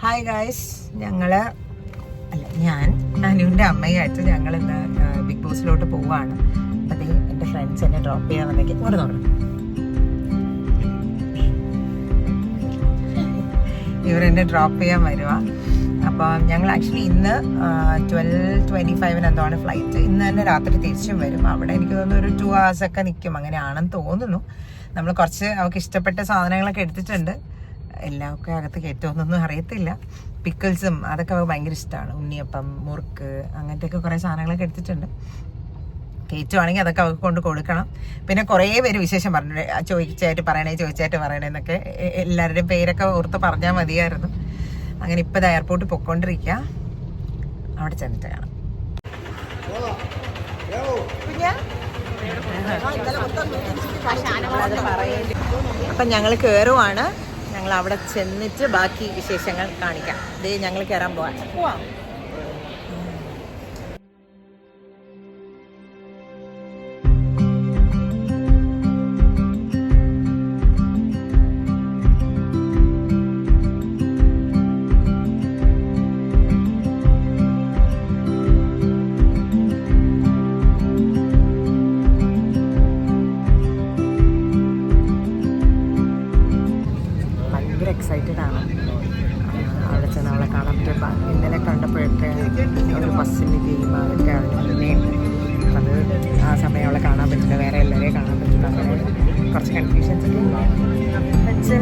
Hi guys, ഞാൻ അനുവിൻ്റെ അമ്മയായിട്ട് ഞങ്ങൾ ഇന്ന് ബിഗ് ബോസിലോട്ട് പോവുകയാണ്. അത് എൻ്റെ ഫ്രണ്ട്സ് എന്നെ ഡ്രോപ്പ് ചെയ്യാൻ വന്നേക്ക് ഇങ്ങോട്ട് നോക്കണം. ഇവരെന്നെ ഡ്രോപ്പ് ചെയ്യാൻ വരുക. അപ്പം ഞങ്ങൾ ആക്ച്വലി ഇന്ന് 12:25 എന്താണ് ഫ്ലൈറ്റ്. ഇന്ന് തന്നെ രാത്രി തിരിച്ചും വരും. അവിടെ എനിക്ക് തോന്നുന്നു ഒരു 2 hours ഒക്കെ നിൽക്കും, അങ്ങനെയാണെന്ന് തോന്നുന്നു. നമ്മൾ കുറച്ച് അവർക്ക് ഇഷ്ടപ്പെട്ട സാധനങ്ങളൊക്കെ എടുത്തിട്ടുണ്ട്. എല്ലാം ഒക്കെ അകത്ത് കയറ്റുമെന്നൊന്നും അറിയത്തില്ല. പിക്കിൾസും അതൊക്കെ ഭയങ്കര ഇഷ്ടമാണ്. ഉണ്ണിയപ്പം, മുറുക്ക്, അങ്ങനത്തെയൊക്കെ കുറേ സാധനങ്ങളൊക്കെ എടുത്തിട്ടുണ്ട്. കയറ്റുവാണെങ്കിൽ അതൊക്കെ അവർക്ക് കൊണ്ട് കൊടുക്കണം. പിന്നെ കുറേ പേര് വിശേഷം പറഞ്ഞു, ചോദിച്ചായിട്ട് പറയണേന്നൊക്കെ എല്ലാവരുടെയും പേരൊക്കെ ഓർത്ത് പറഞ്ഞാൽ മതിയായിരുന്നു. അങ്ങനെ ഇപ്പോൾ എയർപോർട്ടിൽ പൊയ്ക്കൊണ്ടിരിക്കുക. അവിടെ ചെന്നിട്ട് കാണാം. അപ്പം ഞങ്ങൾ കയറുവാണ്. ഞങ്ങൾ അവിടെ ചെന്നിട്ട് ബാക്കി വിശേഷങ്ങൾ കാണിക്കാം. ഇത് ഞങ്ങൾ കയറാൻ പോവാം. എക്സൈറ്റഡ് ആണ്. അവിടെ ചെന്ന് അവളെ കാണാൻ പറ്റും. ഇന്നലെ കണ്ടപ്പോഴൊക്കെ ഒരു ബസ്സിൻ്റെ ഗെയിം അതൊക്കെ അതിന് മുന്നേ ഉണ്ട്. അത് ആ സമയം അവളെ കാണാൻ പറ്റില്ല, വേറെ എല്ലാവരെയും കാണാൻ പറ്റില്ല. അങ്ങനെ കുറച്ച് കൺഫ്യൂഷൻസ് ഒക്കെ പക്ഷേ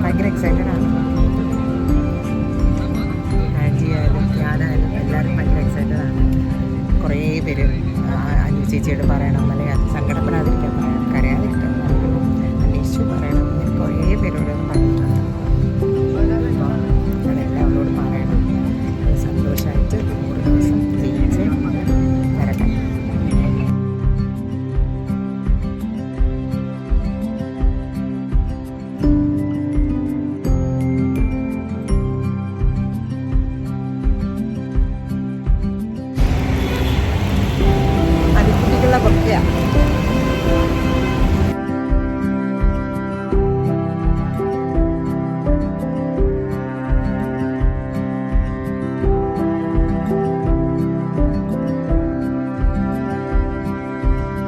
ഭയങ്കര എക്സൈറ്റഡ് ആണ്. ആൻറ്റിയായാലും ഞാനായാലും എല്ലാവരും ഭയങ്കര എക്സൈറ്റഡ് ആണ്. കുറേ പേര് അനു ചേച്ചിയോട് പറയണം, അല്ലെങ്കിൽ അത് സങ്കടപ്പെടാതിരിക്കാൻ പറയണം, കരയാതിരിക്കാൻ പറയണം, അന്വേഷിച്ചു പറയണം. കുറേ പേരോടൊന്നും പറഞ്ഞിട്ടുണ്ട്. അതെല്ലാം അവളോട് പറയണം. സന്തോഷമായിട്ട് 100 ദിവസം ജയിച്ച് വരട്ടെ. അതിഥിക്കുള്ള പൊക്കെയാണ്.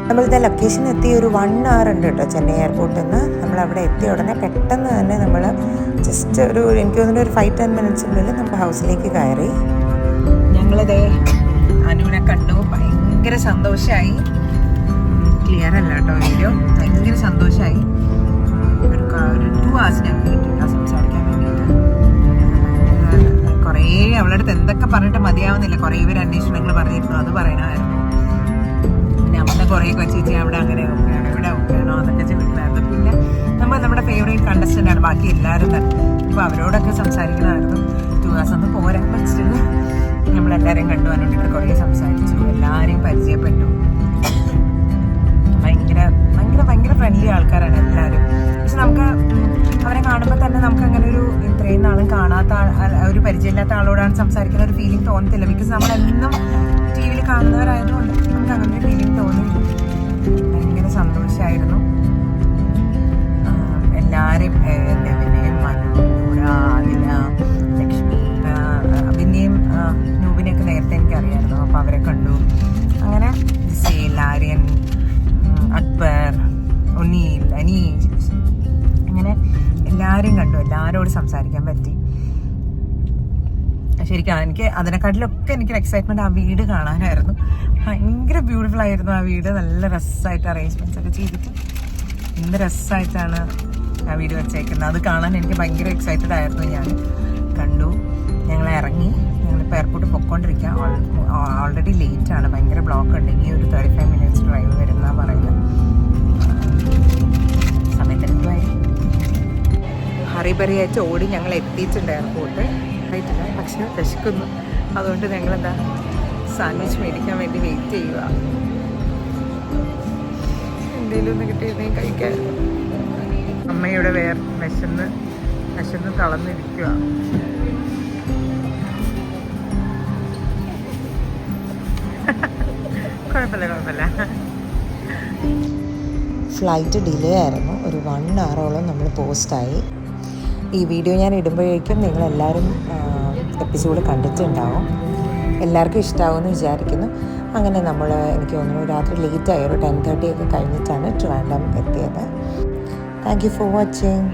നമ്മളിത് ലൊക്കേഷൻ എത്തി ഒരു 1 hour ഉണ്ട് കേട്ടോ ചെന്നൈ എയർപോർട്ടിൽ നിന്ന്. നമ്മളവിടെ എത്തിയ ഉടനെ പെട്ടെന്ന് തന്നെ നമ്മൾ ജസ്റ്റ് എനിക്ക് തോന്നുന്നു ഒരു 5-10 മിനിറ്റ്സിനുള്ളിൽ നമ്മുടെ ഹൗസിലേക്ക് കയറി. ഞങ്ങളിതേ അനുവിനെ കണ്ടു. ഭയങ്കര സന്തോഷമായി. ക്ലിയർ അല്ല കേട്ടോ വീഡിയോ. ഭയങ്കര സന്തോഷമായി. ഒരു 2 hours ഞങ്ങൾക്ക് കിട്ടിയില്ല സംസാരിക്കാൻ വേണ്ടിയിട്ട്. കുറേ അവളുടെ അടുത്ത് എന്തൊക്കെ പറഞ്ഞിട്ട് മതിയാവുന്നില്ല. കുറേ പേര് അന്വേഷണങ്ങൾ പറഞ്ഞിരുന്നു, അത് പറയണമായിരുന്നു. കുറേ ചേച്ചി അവിടെ അങ്ങനെ ഒക്കെയാണ്, ഇവിടെ ഒക്കെയാണോ അതൊക്കെ ചോദിക്കണമായിരുന്നു. പിന്നെ നമ്മുടെ ഫേവറേറ്റ് കണ്ടസ്റ്റൻ്റ് ആണ് ബാക്കി എല്ലാവരും തന്നെ. അപ്പോൾ അവരോടൊക്കെ സംസാരിക്കണമായിരുന്നു. 2 hours ഒന്നും പോരാൻ പറ്റില്ല. നമ്മളെല്ലാവരെയും കണ്ടു, അതിനോട്ട് കുറേ സംസാരിച്ചു, എല്ലാവരെയും പരിചയപ്പെട്ടു. ഭയങ്കര ഭയങ്കര ഭയങ്കര ഫ്രണ്ട്ലി ആൾക്കാരാണ് എല്ലാവരും. പക്ഷെ നമുക്ക് അവരെ കാണുമ്പോൾ തന്നെ നമുക്ക് അങ്ങനെ ഒരു ഇത്രയും നാളും കാണാത്ത ഒരു പരിചയമില്ലാത്ത ആളോടാണ് സംസാരിക്കുന്ന ഒരു ഫീലിംഗ് തോന്നത്തില്ല. ബിക്കോസ് നമ്മളെന്നും ടി വിയിൽ കാണുന്നവരായതുകൊണ്ട് നമുക്ക് അങ്ങനെ ഒരു ഫീലിംഗ് തോന്നിയില്ല. ഭയങ്കര സന്തോഷമായിരുന്നു. എല്ലാവരെയും നെവിനെയും മനു, നൂറ, ആദില, ലക്ഷ്മി, പിന്നെയും നൂബിനെയൊക്കെ നേരത്തെ എനിക്കറിയായിരുന്നു. അപ്പോൾ അവരെ കണ്ടു. അങ്ങനെ ആര്യൻ, അക്ബർ, ഉണ്ണീൽ, അനീഷ്, അങ്ങനെ എല്ലാവരെയും കണ്ടു. എല്ലാവരോടും സംസാരിക്കാൻ പറ്റി. ശരിക്കും എനിക്ക് അതിനെക്കാട്ടിലൊക്കെ എനിക്കൊരു എക്സൈറ്റ്മെൻറ്റ് ആ വീട് കാണാനായിരുന്നു. ഭയങ്കര ബ്യൂട്ടിഫുൾ ആയിരുന്നു ആ വീട്. നല്ല രസമായിട്ട് അറേഞ്ച്മെൻറ്റ്സ് ഒക്കെ ചെയ്തിട്ട് എന്ത് രസമായിട്ടാണ് ആ വീട് വെച്ചേക്കുന്നത്. അത് കാണാൻ എനിക്ക് ഭയങ്കര എക്സൈറ്റഡ് ആയിരുന്നു. ഞാൻ കണ്ടു. ഞങ്ങൾ ഇറങ്ങി. ഞങ്ങളിപ്പോൾ എയർപോർട്ടിൽ പൊയ്ക്കൊണ്ടിരിക്കുക. ഓൾറെഡി ലേറ്റാണ്, ഭയങ്കര ബ്ലോക്ക് ഉണ്ട്. ഇനി ഒരു 35 minutes ഡ്രൈവ് വരുന്നതാണ് പറയുന്നത്. സമയത്തെന്തുമായിരിക്കും ഹറിബറിയായിട്ട് ഓടി ഞങ്ങൾ എത്തിയിട്ടുണ്ട് എയർപോർട്ട്. ആയിട്ടില്ല, പക്ഷെ വിശക്കുന്നു. അതുകൊണ്ട് ഞങ്ങളെന്താ സാൻഡ്വിച്ച് മേടിക്കാൻ വേണ്ടി വെയിറ്റ് ചെയ്യുക. എന്തെങ്കിലും ഒന്ന് കിട്ടിയിരുന്നെങ്കിൽ കഴിക്കാമായിരുന്നു. അമ്മയുടെ വിശന്ന് തളർന്നിരിക്കുക. കുഴപ്പമില്ല. ഫ്ലൈറ്റ് ഡിലേ ആയിരുന്നു. ഒരു 1 hour നമ്മൾ പോസ്റ്റായി. ഈ വീഡിയോ ഞാൻ ഇടുമ്പോഴേക്കും നിങ്ങളെല്ലാവരും എപ്പിസോഡ് കണ്ടിട്ടുണ്ടാവും. എല്ലാവർക്കും ഇഷ്ടമാവുമെന്ന് വിചാരിക്കുന്നു. അങ്ങനെ നമ്മൾ എനിക്ക് തോന്നുന്നു രാത്രി ലേറ്റായി, ഒരു 10:30 ഒക്കെ കഴിഞ്ഞിട്ടാണ് ട്രിവാൻഡ്രം എത്തിയത്. Thank you for watching.